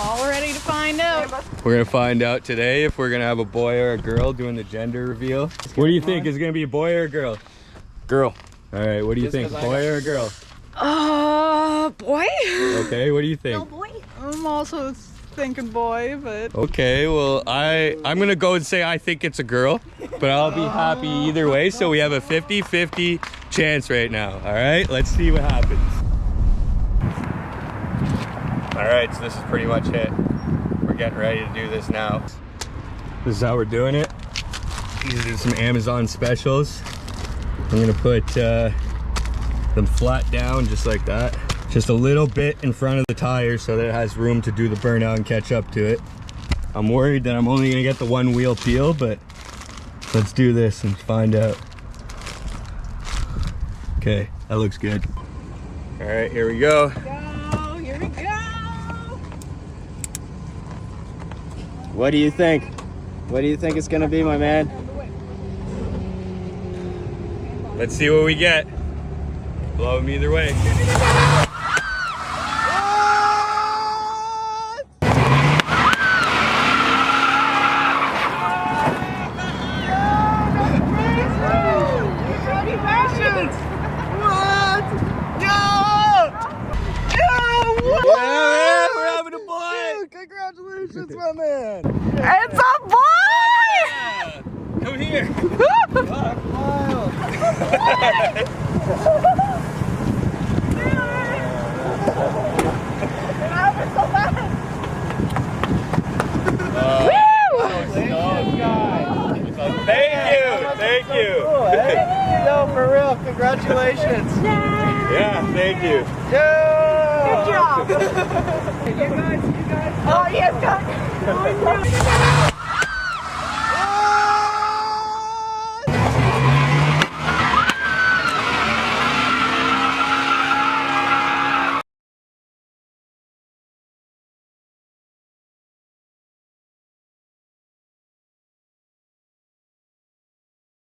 All ready to find out. We're gonna find out today if we're gonna have a boy or a girl doing the gender reveal. What do you think? Is it gonna be a boy or a girl? Girl. All right, what do you think? Boy or a girl? Boy. Okay, what do you think? No boy. I'm also thinking boy, but. Okay, well, I'm gonna go and say I think it's a girl, but I'll be happy either way. So we have a 50-50 chance right now. All right, let's see what happens. All right, so this is pretty much it. We're getting ready to do this now. This is how we're doing it. These are some Amazon specials. I'm gonna put them flat down just like that. Just a little bit in front of the tire so that it has room to do the burnout and catch up to it. I'm worried that I'm only gonna get the one wheel peel, but let's do this and find out. Okay, that looks good. All right, here we go. Here we go. What do you think? What do you think it's gonna be, my man? Let's see what we get. Blow them either way. Congratulations, my man! It's a boy! Yeah. Come here. Smile! It happened so fast. Thank you. Cool, eh? No, for real, congratulations! Yeah, thank you. Good job. You guys. Oh, yes, guys.